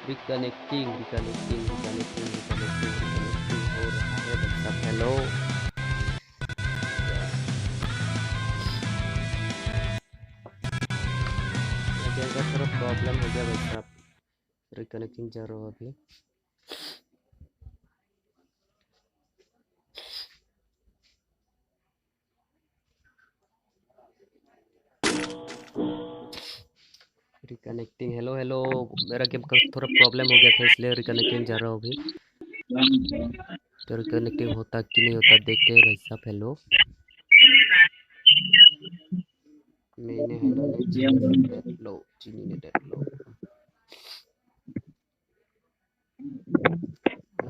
reconnecting हो रहा है बच्चा। हेलो का थोड़ा प्रॉब्लम हो गया भाई साहब, रिकनेक्टिंग जा रहा हूँ अभी। रिकनेक्टिंग हेलो हेलो, मेरा गेम का थोड़ा प्रॉब्लम हो गया था इसलिए रिकनेक्टिंग जा रहा हूँ अभी। तो रिकनेक्टिंग होता कि नहीं होता देखते हैं भाई साहब। हेलो मैंने हेलो नहीं, चीनी से डेट लो, चीनी ने डेट लो।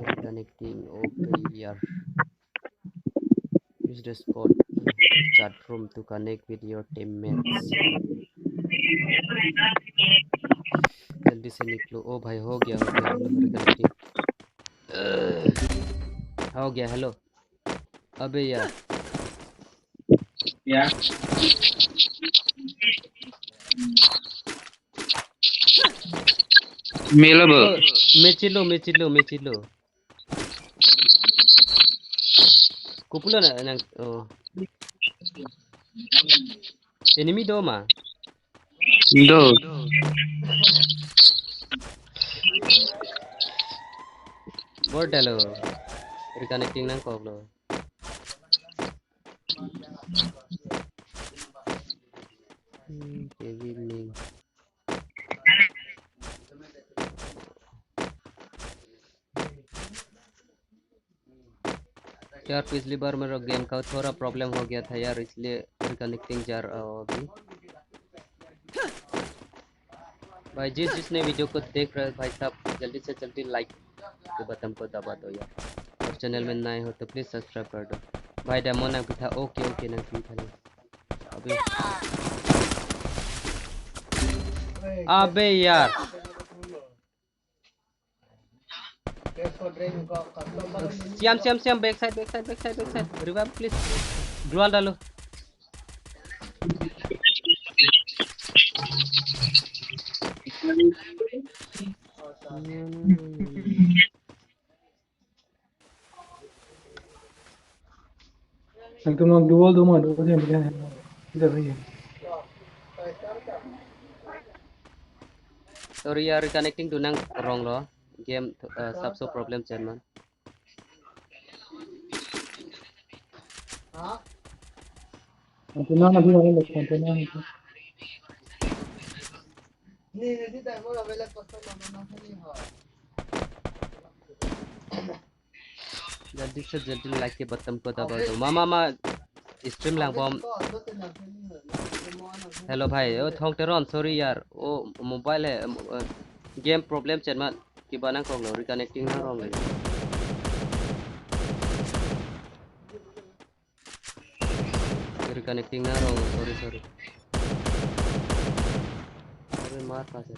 रिकनेक्टिंग ओके यार। use the Discord chat room to connect with your teammates। जल्दी से निकलो। ओ भाई हो गया हेलो रिकनेक्टिंग हो गया। हेलो अबे यार Melaba. मैं चिल्लो कुपुला ना नang enemy do ma Do. word hello reconnecting nang ko lo heavy ming यार पिछली बार मेरा गेम का थोड़ा प्रॉब्लम हो गया था यार, इसलिए रिकनेक्टिंग जा रहा हूँ अभी। भाई जिसने वीडियो को देख रहे भाई साहब जल्दी से जल्दी लाइक के बटन को दबा दो यार, और चैनल में नए हो तो प्लीज सब्सक्राइब कर दो। भाई डेमो ना था ओके ओके ना था अभी। अबे यार Shyam back side revive please, ग्लोअल डालो। तुम लोग डुअल दो मत डुअल इधर भैया। सॉरी यार कनेक्टिंग टू नंग रॉन्ग लो गेम सबसे प्रॉब्लम चैनल। अंतना अभी वाले लोग अंतना है तो जल्दी से जल्दी लाइक के बटन को दबा दो। मामा स्ट्रीम लैंग बॉम। हेलो भाई ओ थोंग तेरन सॉरी यार ओ मोबाइल है गेम प्रॉब्लम चैनल की बना को लो रिकनेक्टिंग ना रॉन्ग है। रिकनेक्टिंग ना रॉन्ग सॉरी अरे मार पास है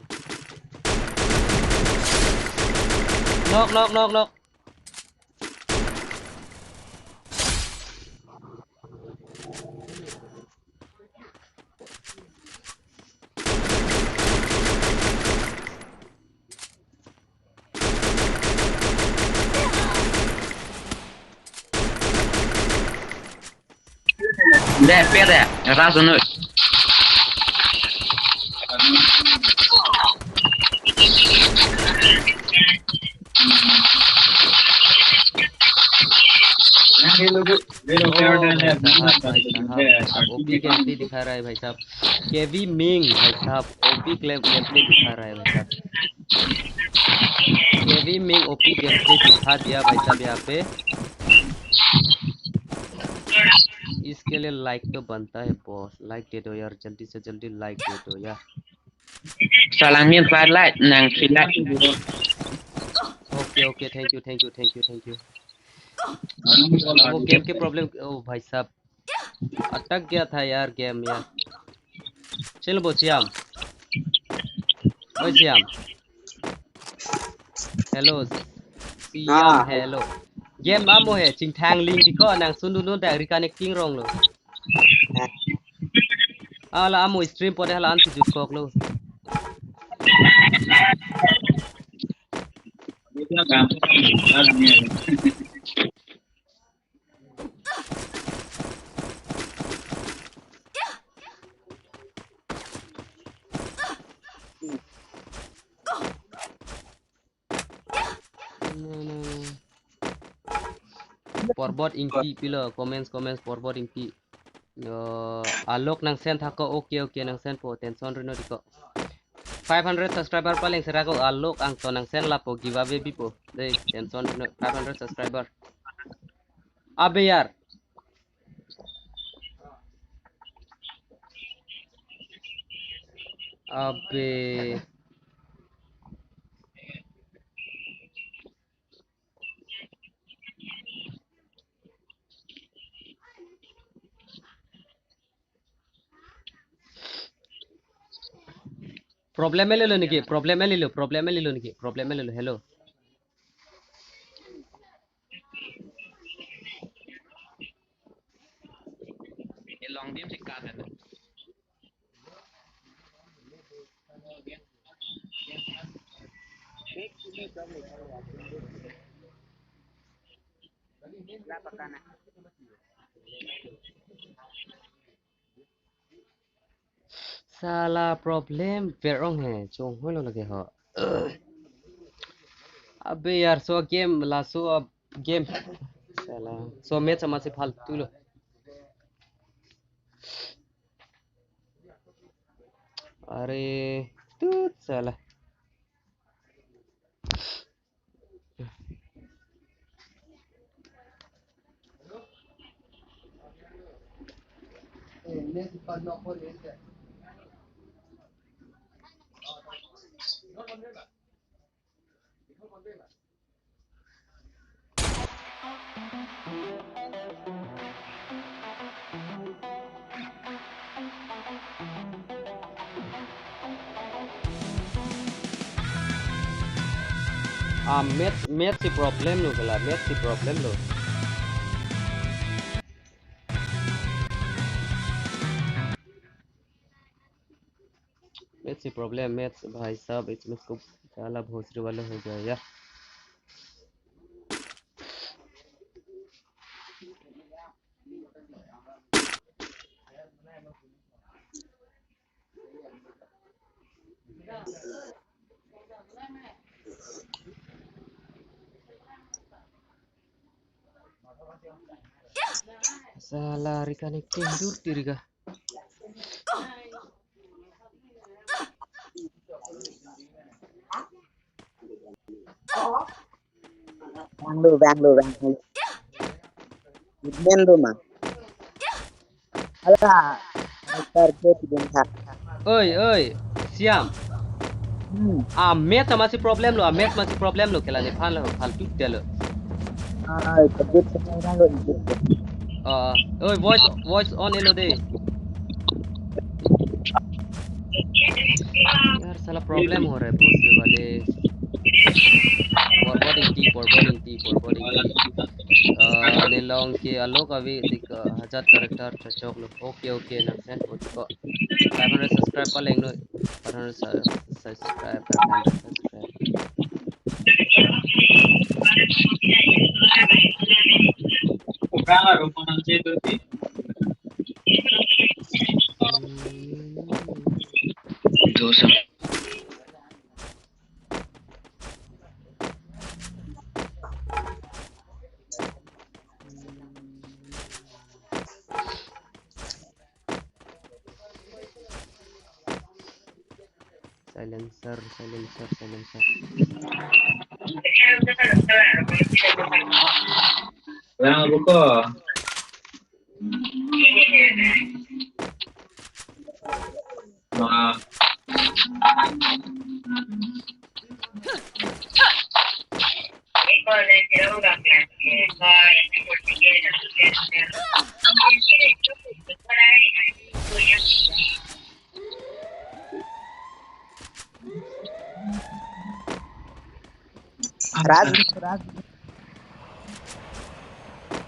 knock Där, Peder. Rasa nu. OP game play दिखा रहा है भाई साहब। केवी मिंग भाई साहब ओपी गेम प्ले दिखा रहा है भाई साहब। केवी मिंग ओपी गेम प्ले दिखा दिया भाई साहब यहाँ पे। इसके लिए लाइक तो बनता है बॉस, लाइक दे दो यार, जल्दी से जल्दी लाइक दे दो यार। Salangin flat nang flat. Okay thank you. साला वो गेम के प्रॉब्लम, ओ भाई साहब अटक गया था यार गेम यार। चल बो श्याम, ओए Shyam, hello Shyam, Ah, hello. Game आमो है चिंथांग लिंक दिको नang sundu nu da reconnecting wrong lo. Ala amo stream pode hala ansi jut kok lo. Porbot inki pila comments porbot inki. Alok nang send thako okay nang send po tension rino diko. 500 subscriber paling serako alok ang to nang send lapo giveaway bi po. Dei tension rino 500 subscriber. Abe यार अबे problem में ले लो निकी, problem में ले लो, problem में ले लो निकी, problem में ले लो। हेलो ये लॉन्ग गेम से काट है साला प्रॉब्लम वेरोंग है चोंग हो लो लगे हो। अबे यार सो गेम ला सो अब गेम साला सो मैच sama से फालतू लो। अरे तू साला मैच से प्रॉब्लम लो गला, मैच से प्रॉब्लम लो। मैच से प्रॉब्लम मैच भाई साहब इसमें को साला भोसरी वाला हो गया यार। साला reconnecting dur tiriga. Bangalore. Bangalore. Alah, target din tha. Oi Siam. Match masih problem lo, match masih problem lo kelani fan lo फालतू तेलो। Target sa lo input. oi voice on elo दे। यार साला प्रॉब्लम हो रहा है भोसरी वाले। Forwarding की ने लॉन्ग के आलोक अभी दिक 1000 कैरेक्टर चचोक लो। ओके नक्सेंट वो दिको 500 सब्सक्राइब पर लेंगे 500 सब्सक्राइब 500 सब्सक्राइब। दोस्त साइलेंसर रुको राज राज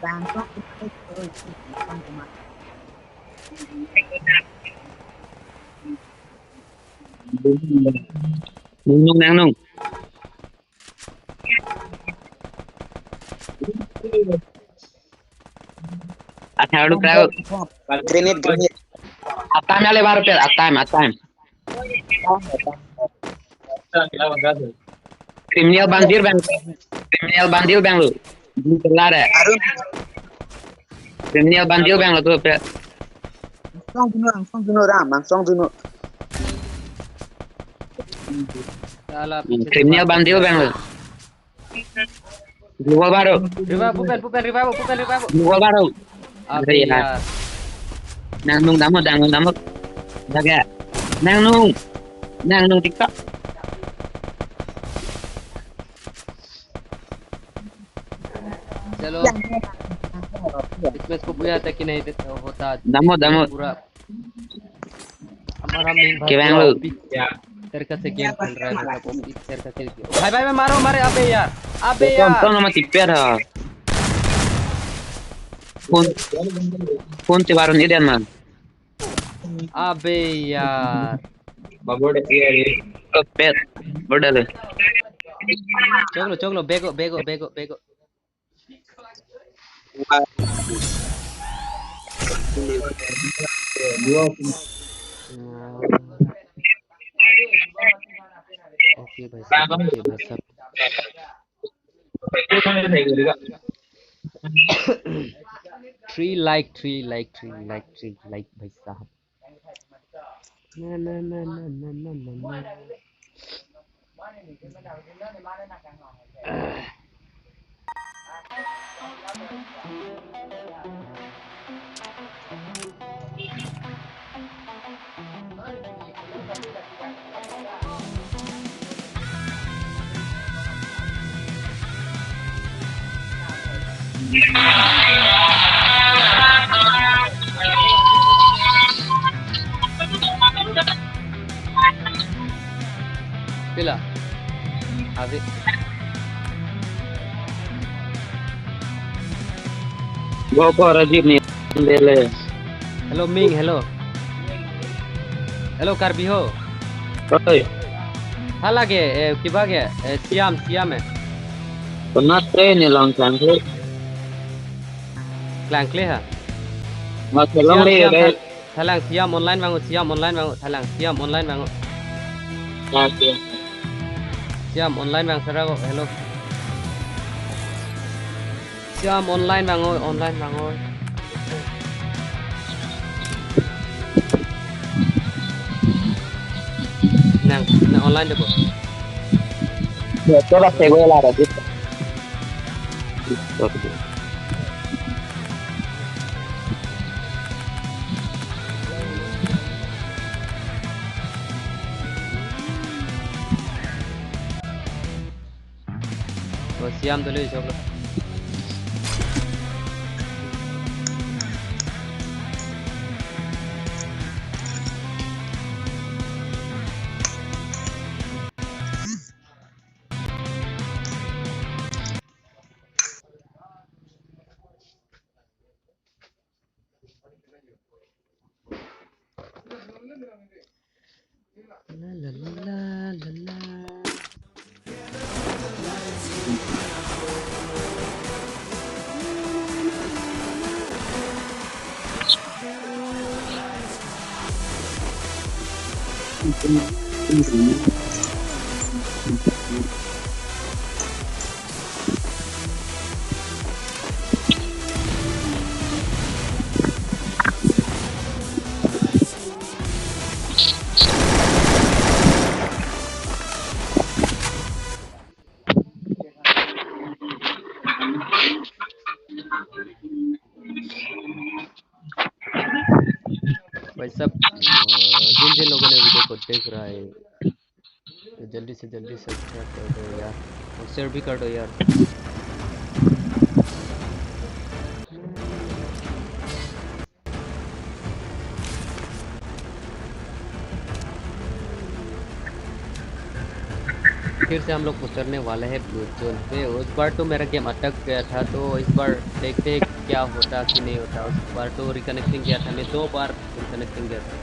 बैंकों के nung nung nang nung अच्छा उड़ प्राव grenade grenade atam ale baru pel atam kriminal bandir bang lu di kelar ya Arun kriminal bandir bang lu tuh pel langsung bunuh ram langsung bunuh साला पीछे से kriminal मार के bandir दिया bang lu gua baru revive पुपेन revive gua baru अबे ya यार nang nung damuk jaga nang nung tiktok चलो इसमें इसको बुझा था कि नहीं देता होता damuk देखते हैं damuk पूरा हमारा मेन भाई के bang पूरा lu ओपी तरीका से गेम खेल रहा है भाई साहब ओपी तरीका से भाई भाई मैं मारो मारे अबे यार tonton sama tipir ha pun ti baru ni dan man अबे यार pet bodoh lu चोगलो बेगो ओके भाई साहब थ्री लाइक भाई साहब ना पिला अबे gua kok rajib nih dele hello Karbi हो oi हाला के किबा के सियाम है pernah tren nih long cangkle क्लैंकले है nggak selong deh kayak थलांग सियाम ऑनलाइन मांगो थलांग सियाम ऑनलाइन मांगो ngasih सियाम ऑनलाइन मांग सरागो हेलो सियाम ऑनलाइन मांगो nang online deh kok ya coba saya gue lah rajib तो सियाम तो ले चलो la भाई सब जिन जिन लोगों ने वीडियो को देख रहा है तो जल्दी से जल्दी सब्सक्राइब कर दो यार और शेयर भी कर दो यार फिर से हम लोग उतरने वाले हैं ब्लू जोन पे। उस बार तो मेरा गेम अटक गया था, तो इस बार देखते हैं क्या होता कि नहीं होता। उस बार तो रिकनेक्टिंग किया था मैं, 2 बार रिकनेक्टिंग किया था,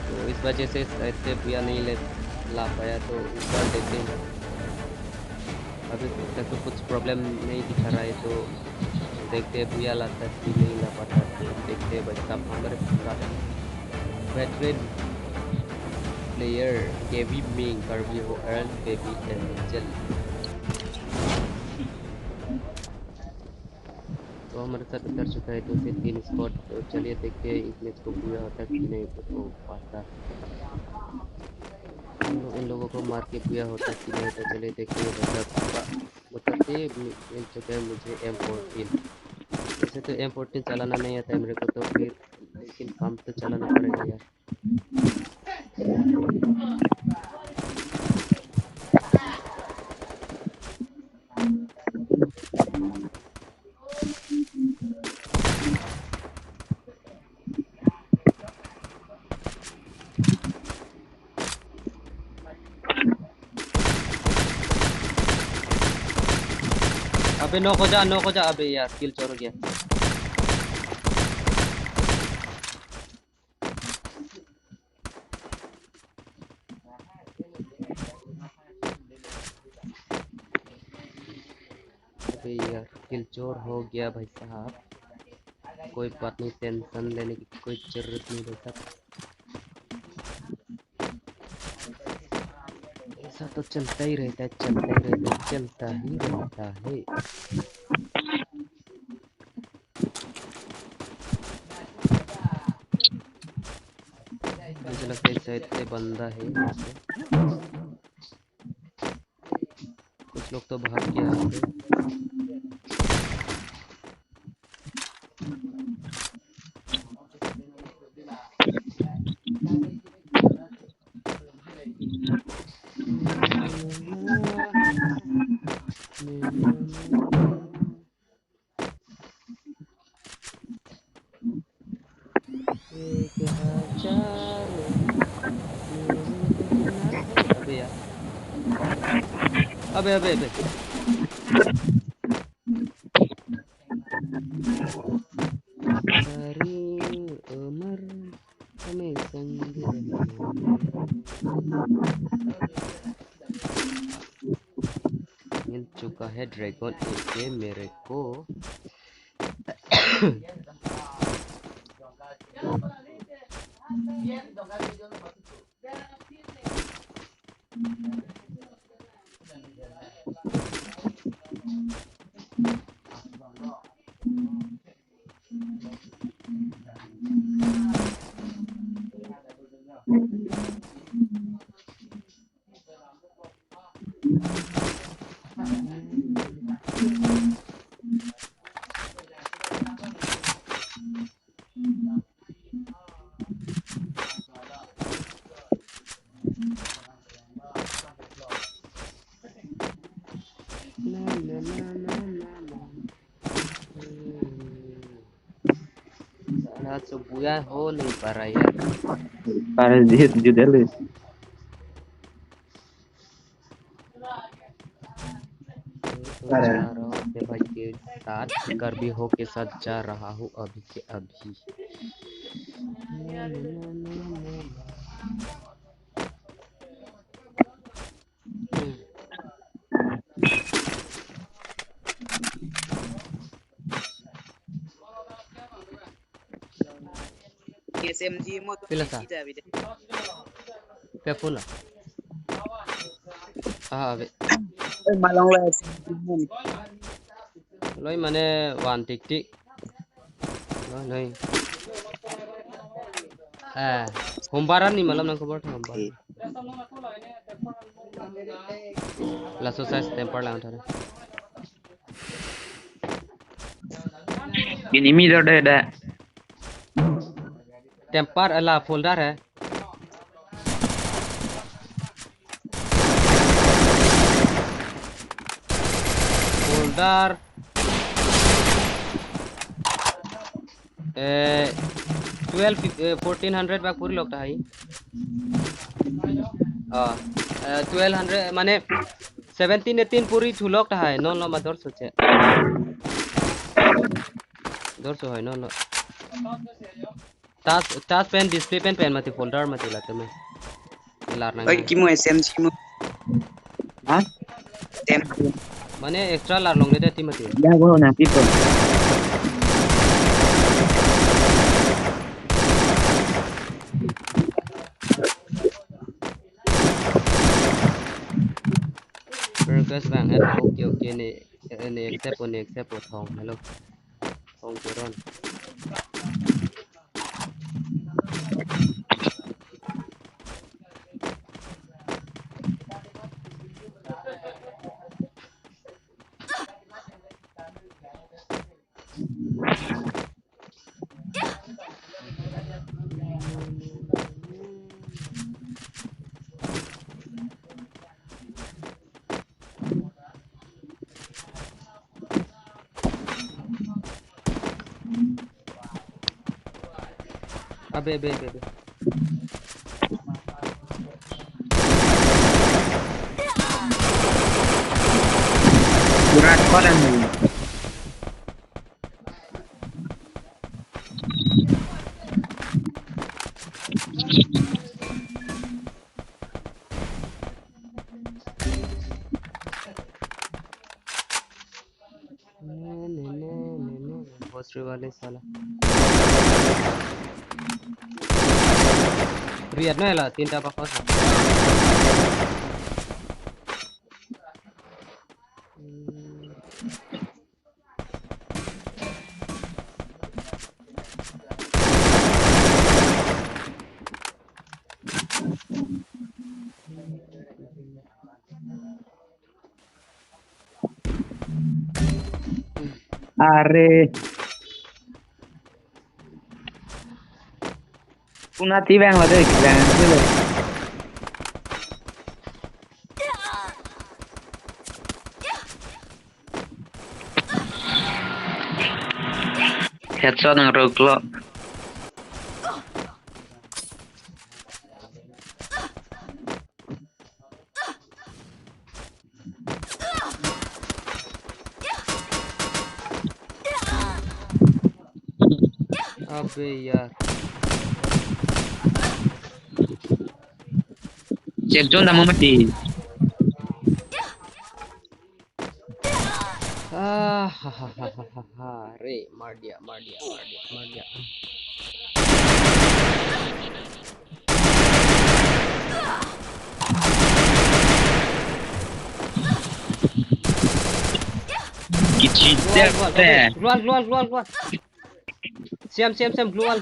तो इस वजह से शायद से भैया नहीं ला पाया। तो इस बार देखते हैं। अभी तक तो कुछ प्रॉब्लम नहीं दिखा रहा है, तो देखते हैं भैया लाता कि नहीं ला पाता। तो देखते हैं भाई साहब। हमारे साथ वेटरन प्लेयर केवी मिंग, कार्बी हो, अर्ल बेबी एंजल। तो हमारे साथ उतर चुका है 2 से 3 स्पॉट। तो चलिए देखते हैं इस मैच को पूरा होता कि नहीं हो पाता। इन लोगों को मार के पूरा होता कि नहीं होता। चलिए देखते हैं भाई साहब। उतरते मिल चुका है मुझे M14। वैसे तो M14 चलाना नहीं आता है मेरे को, तो फिर लेकिन काम तो चलाना पड़ेगा यार। अबे नॉक हो जा, नॉक हो जा। अबे यार किल चोर हो गया। अबे यार किल चोर हो गया भाई साहब। कोई बात नहीं, टेंशन लेने की कोई जरूरत नहीं भाई साहब। ऐसा तो चलता ही रहता है, चलता ही रहता है, चलता ही रहता है। मुझे लगता है शायद से बंदा है यहाँ पे। कुछ लोग तो भाग गया यहाँ से। एक हजार अबे यार, अबे अबे अबे। सारी उम्र हमें संग मिल चुका है ड्रैगन एके मेरे को। साला सुबुया हो नहीं पा रहा यार। Para judel. तो जा रहा हूँ अपने भाई के साथ, कर्बी हो के साथ जा रहा हूँ अभी के अभी। SMG mo to Pila sa? sida bida. Kaya pula. Abe. Malong la SMG mo. Loi mane wan tik tik. Loi. Humbaran ni malam nang kabar humbaran. Lasso size temper lang thare. Ini mi ada. Temper ala folder है। Folder 12 1400 bag पूरी लोग है। 1200 माने 17 18 पूरी ठुलक है non लो mother सोचे दर सो है non लो टास pen display pen मत फोल्डर मत लाते में लार Oi, नंगा kimo SMG mo. Hah? SMG. माने एक्स्ट्रा लार लोंग दे टीम मत Ya gua na people. Burgers bang at okay ne accept po thong hello thong koron abe Surat koran ni. भोसड़ी वाले साला रियर ना ला तीन टापा कोसा Are. Kuna ti bang la de ki bang ni le. Headshot nang rok lo. अबे यार Cek jon namu mati. रे मार दिया Kici global dep global te. अबे global siam global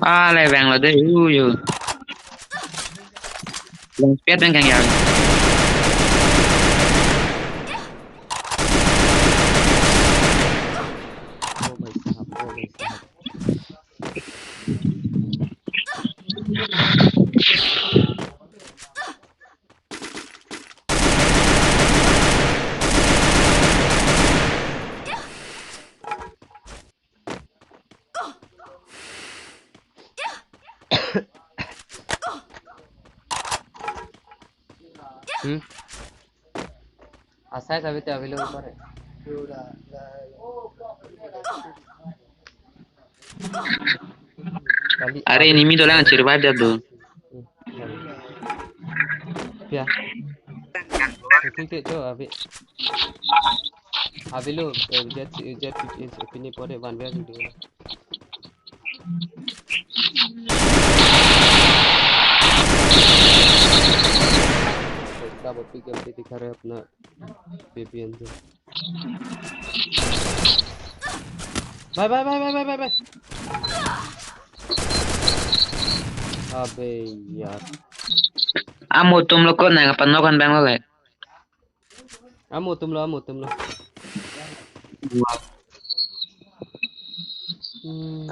Ah le bang la de yu. Lang pet bang kang ya. ओ भाई साहब आशा है अभी अवेलेबल पर है kali Are abe enemy to lang survive da do. क्या ठीक है जो अभी अभी लो जेट जेट पिनी पड़े वन वे वीडियो सब अपनी गलती दिखा रहे अपना VPN से बाय अबे यार Amo tum lo ko na pan no kan bang lo le. amo तुम लो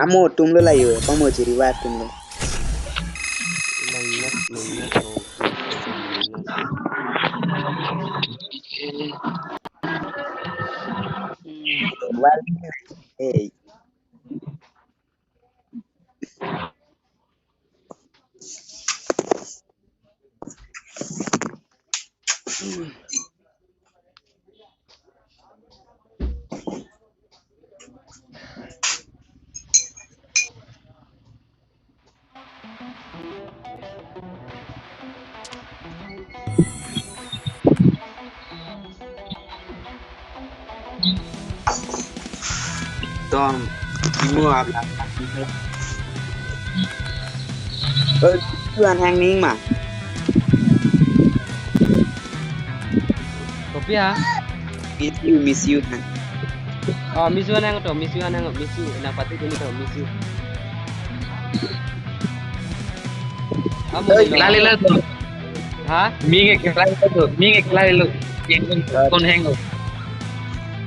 Amo tum lo la yo, pamo chi revive tum lo. minus Well, Tom mua áp là tuan hang ning mà Kopi ha? miss you hang Oh, miss you nang to, miss you nang pati ini to, miss you. Amo dilo. Lali la tu. Ha? Minge ke lali la tu. Minge ke lali lu. Yang kon hang lu.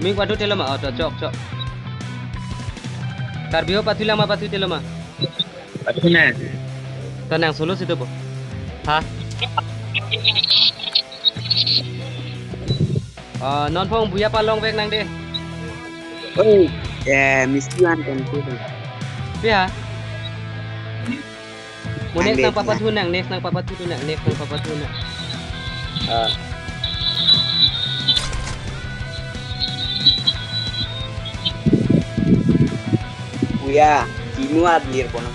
Ming padu telo ma to chok. Karbi ho patila ma pati telo ma. Pati na. Tanang solo situ po. Ha? Non phong buya palong vek nang de. ơi miss you an kan tu Pi ha? Mo Ang next nang late papat na. hunang, next nang papat hunang. Kuya kimuat lir kono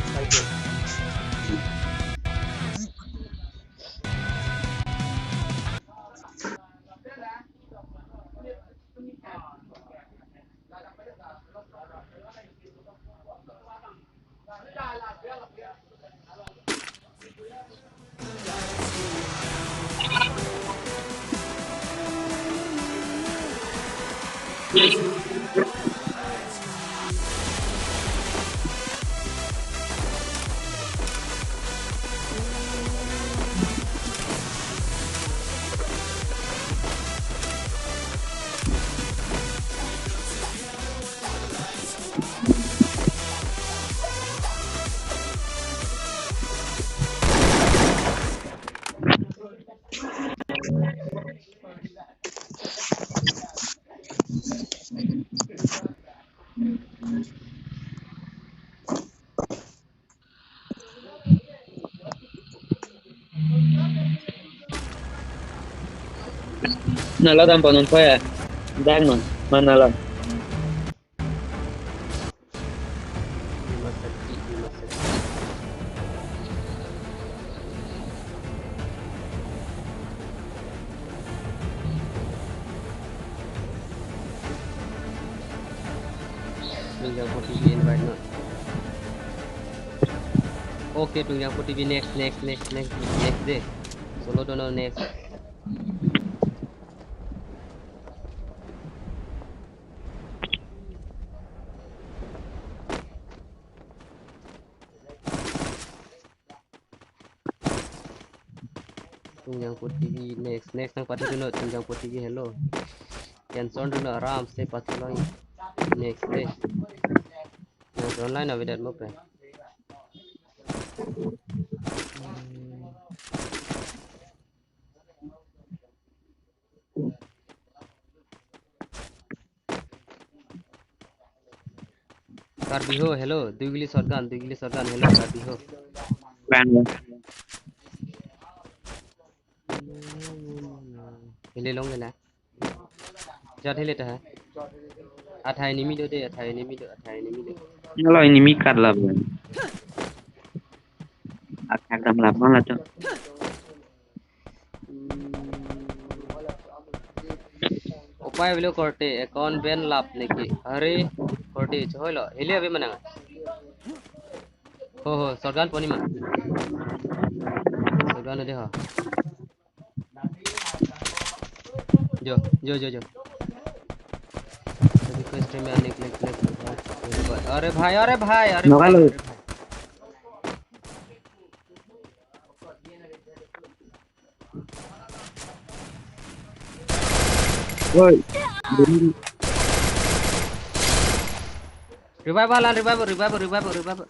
Nala tampa non fue. Dan non. Manala. Tunjang for TV invite no. Okay, tunjang for TV next day. Solo dono next. Tunjang for TV next nang pati dono tunjang for TV hello. Cancel dono aram se pati loy next day. Next online avi dat mo pe. Karbi ho hello, duigli shotgun hello karbi ho. Ban. Hele long na. Jat hele ta ha. Athai nimi do de. Kalau ini mikar lah bukan. Akan lama lah tu. उपाय willow करते account ban लाभ नेकी अरे करते होइलो हेले अबे मनांगा हो सरगान पनिमा सरगान दे हो जो रिक्वेस्ट में आने के लिए अरे भाई Nokalo. Woi. Revive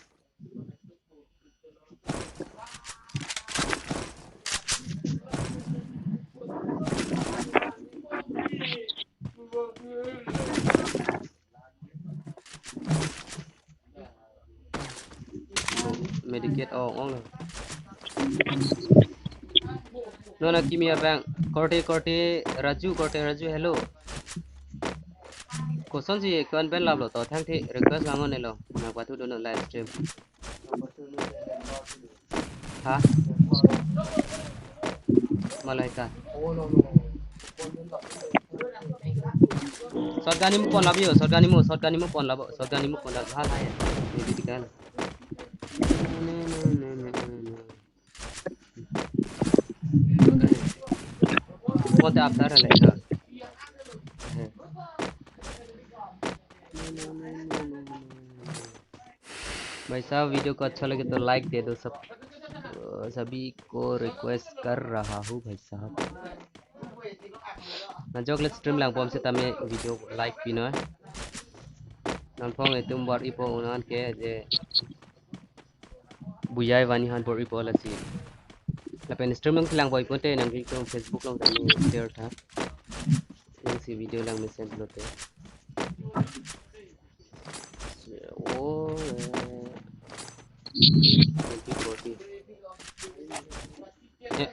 medicate on No, no, give me a bang. Raju, hello. Koson si kon ben lab lo to thang thi request wangon ne lo. Na kwa tu do no live stream. Ha? Malaika. Shotgun mu pon lab ha ha ya. Ni di dikal. Pon ta after le ha. भाई साहब video को अच्छा लगे तो like they दो सब सभी को रिक्वेस्ट कर रहा हूँ भाई साहब ना जोकलेट stream lang pom se tame video like pino nan phong e tum bor ipo unan ke je buyai wani han bor ipo la si la pen stream lang boy ponte nang ring tong facebook long tame share tha nang si video lang me send lote oh 2040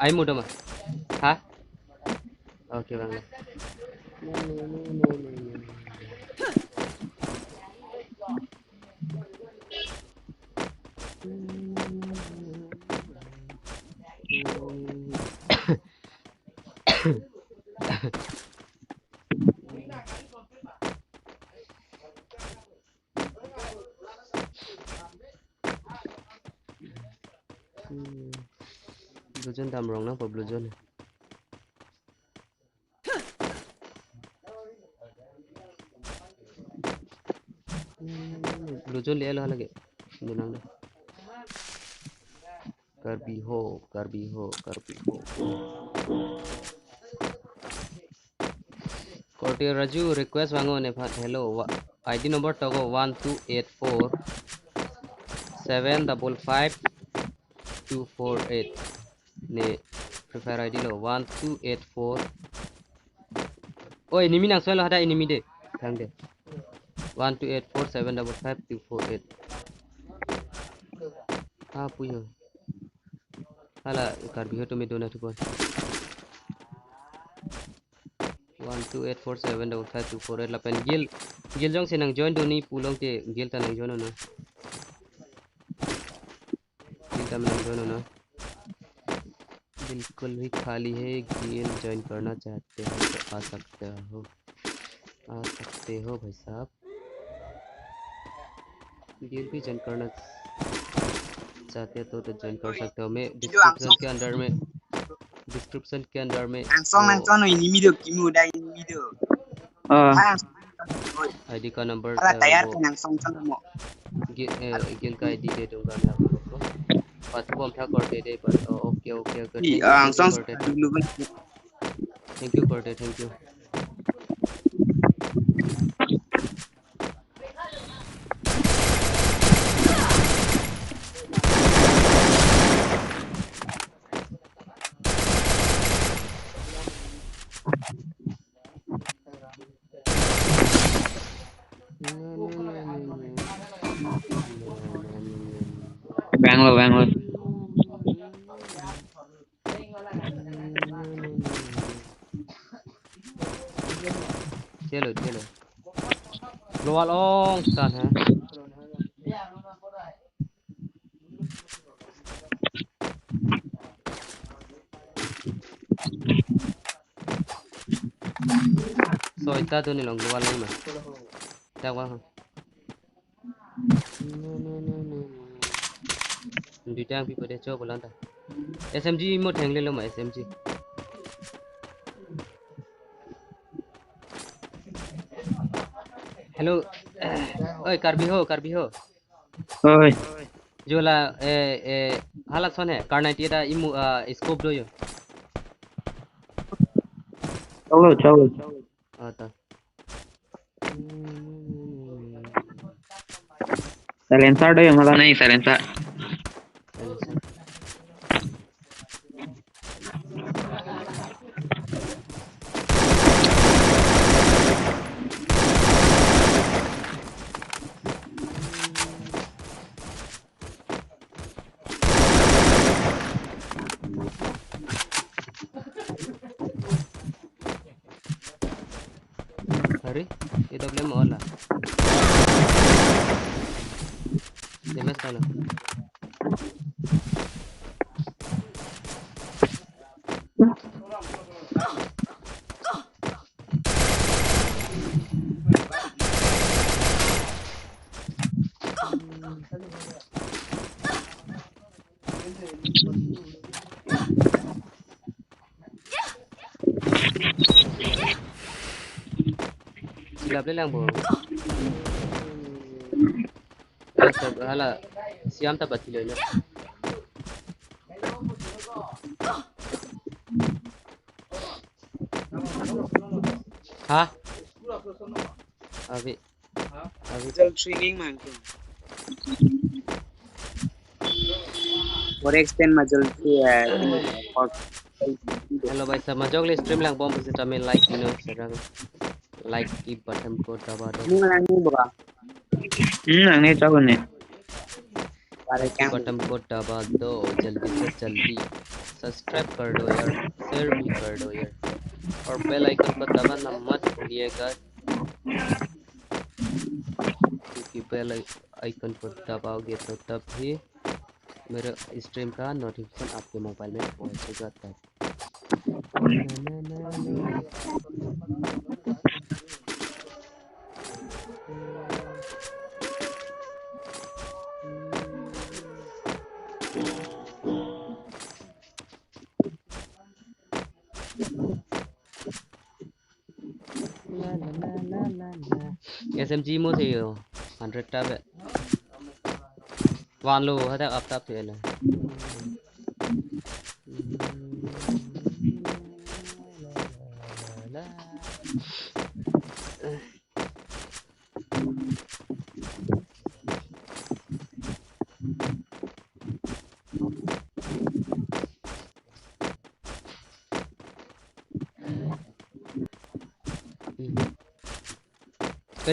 ai modem ha okay bang blue zone tam rong nang po blue zone blue zone le lo lage dunang karbi ho Korti Raju request wango ne phat hello ID number togo 1284 755248 ne prefer ID lo 1284 oh enemy nang swelo hada enemy de thang de 1284 755248 ha puyo hala karbi ho to me dona tu 128475524 la pen gil jong senang join doni pulong te gil tanang join na gil tanang join na बिल्कुल भी खाली है game join करना चाहते हो तो आ सकते हो भाई साहब गेम भी ज्वाइन करना चाहते हो तो ज्वाइन कर सकते हो मैं डिस्क्रिप्शन के अंदर में Ang song no ini video kimi udah ini video. ID का number Ala tayar kan ang song mo. गेल का आईडी दे दूंगा मैं आप लोग को पास बम था कर दे पर ओके अगर Ang song dulu kan. Thank you कर दे थैंक यू Bangalore. चलो ग्लोबल ऑन स्टार्ट है so ita tu ni long global ni mah tak wah di tang pi pada coba lanta SMG mo thang le lo ma SMG hello ओए करबी हो Oi. जोला ए हालत सोने कार्नाइटी दा इमु scope दो यो Chalo. आता Silencer deh malah nih silencer. Hari, itu belum olah. Demes kalau. Silap lang po. Hala, siam tapat kilo na. Ha? Abi. Abi. जल स्विमिंग मांगते हैं और एक्सटेंड मजल से है और Hello भाई सब मजोक ले stream lang bom pasti kami like ino serang like की button को दबा दो नहीं बगा Ang ito ko ni. बारे like की क्या बटन को दबा दो जल्दी से जल्दी सब्सक्राइब कर दो यार शेयर भी कर दो यार और बेल आइकन को दबाना मत भूलिएगा क्योंकि बेल आइकन को दबाओगे तो तब ही मेरे स्ट्रीम का नोटिफिकेशन आपके मोबाइल में पहुंचेगा तब SMG mo thì 100 tab vậy van lô hết up tab thì là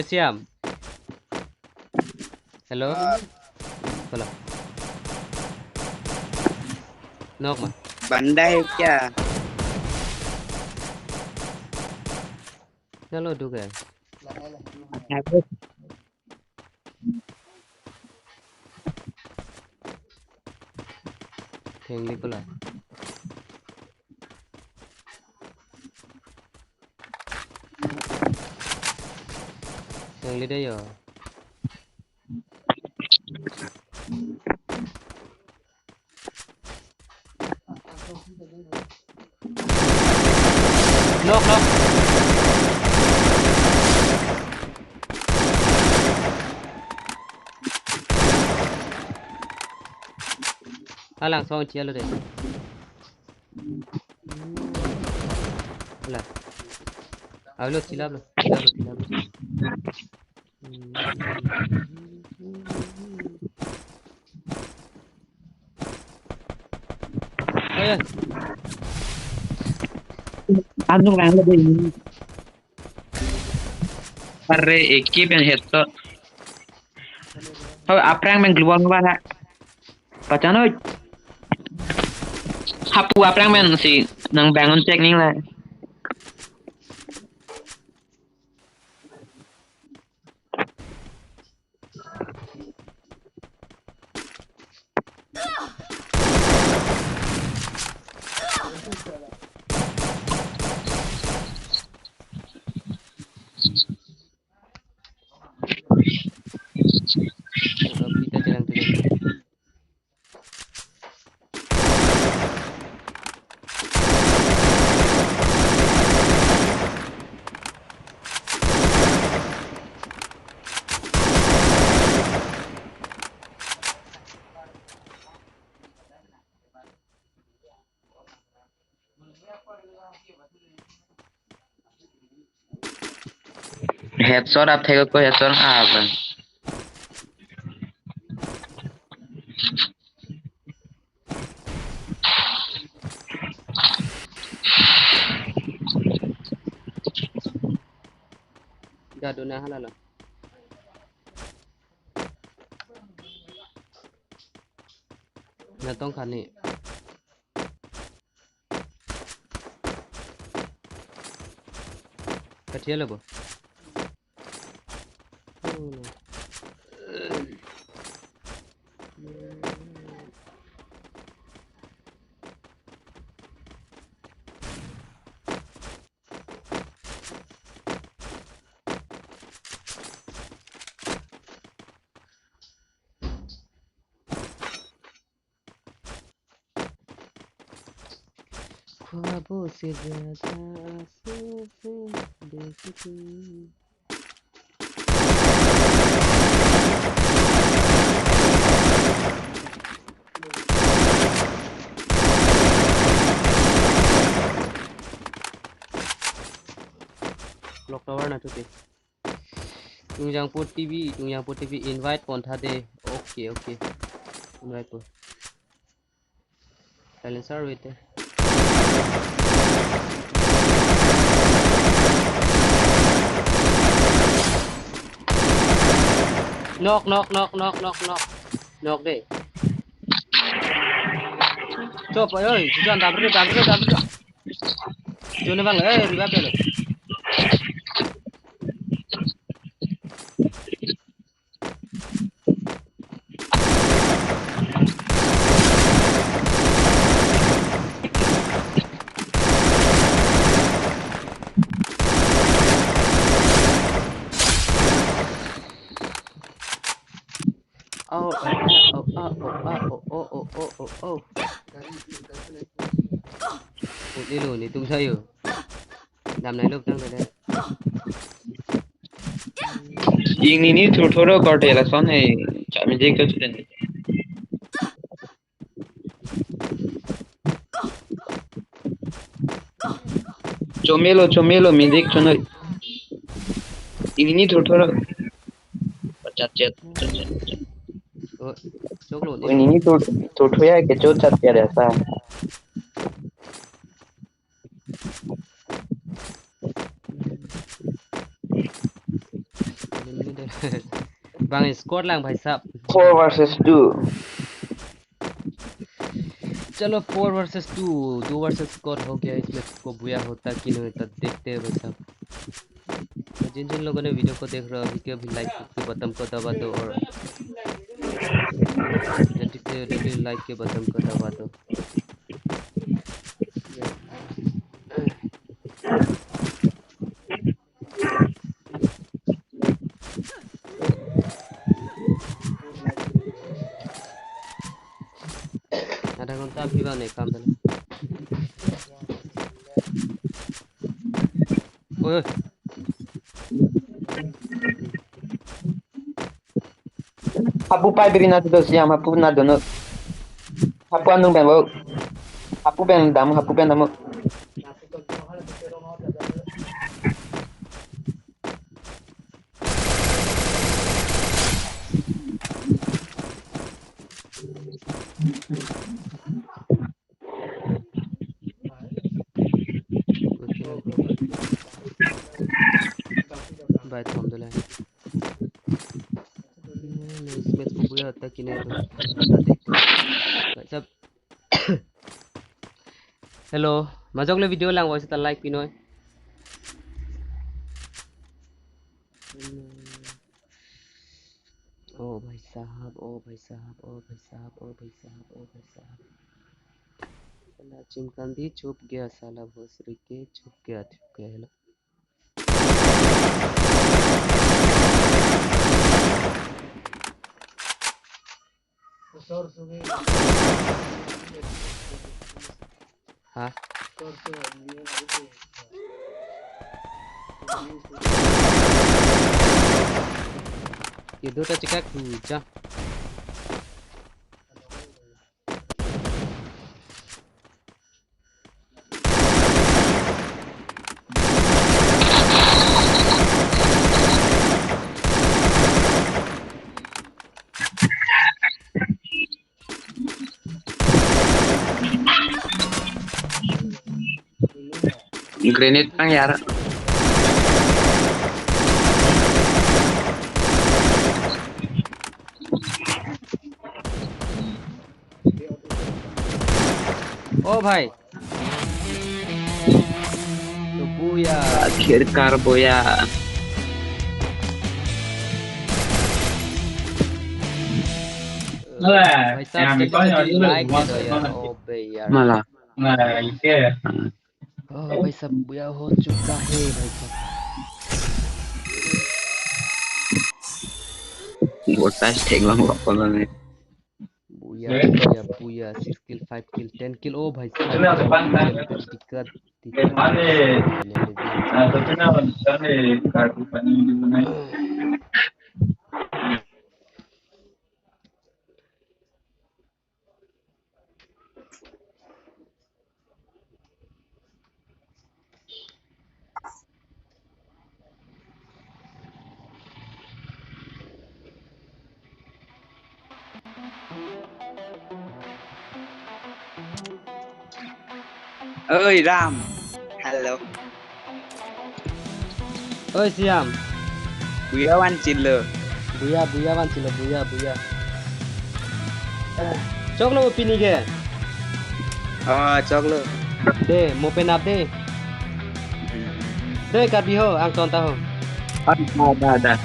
Siam hello hello nok mà बंदा है क्या hello du cái thèn đi pula thèn đi đây rồi nok nok alang song chia rồi đấy là alo chilap lo chilap lo ơi Ano lang ba yun? Pare ekip yang headto. Thôi apa yang menggeluang wala? Pacan ơi. Hapu apa yang men si nang bangun cek nih lah. kita jalan tujuan Headshot आप थे को headshot apa? dah dunia halal lah natong kani kecil lah bu ख्वाबों से ज्यादा आंसू से बेइज्जती Block tower na tuti. Tungjang put TV invite pon tha de. Okay. Invite po. Silencer wait. Knock. Knock de. Chop ơi, Juan dabru. Jone bang revive le. Oh. Đi lùi đi tung xây làm này lúc tăng rồi đây ini थोड़ा काटे ला सोन है मैं देख तो चुके चोमेलो मैं देख चुना ini थोड़ा chat chốt lùi đi ini थोड़ा ya के चोट chat ya ऐसा bằng squad lang भाई साहब 4 versus 2 चलो 4 वर्सेस 2 वर्सेस स्कोर हो गया इसमें को बुया होता कि नहीं होता देखते हैं भाई साहब जिन लोगों ने वीडियो को देख रहे हो अभी के अभी लाइक के बटन को दबा दो और जल्दी लाइक के बटन को दबा दो आधा घंटा अभी नहीं काम था ओए Hapu pai beri na tudo siam hapu na dono hapu anu ben wo hapu ben dam बाय थम दो इसमें को बुया होता कि नहीं तो देखते भाई साहब हेलो मजोगले video lang voice ta like pinoy ओ भाई साहब साला चिमकांदी छुप गया साला भोसरी के छुप गया है ना हाँ ये दो चिका जा grenade pang यार ओ भाई तो बुया akhir karbo ya भाई साहब जल्दी से जल्दी लाइक दे दो यार ओ बे यार Malah. ओह भाई साहब बुया हो चुका है भाई साहब Một tay thịnh lắm một con này. बुया बुया बुया 6 किल 5 किल 10 किल ओ भाई साहब दिक्कत दिक्कत दिक्कत finally win ơi Ram, hello, ओए Shyam we are one chiller. बुया बुया वन चिलो बुया बुया चोकलो वो पीनी के Chocolate. दे मो पे नाप दे दे कर भी हो आंग तोंता हो Ada.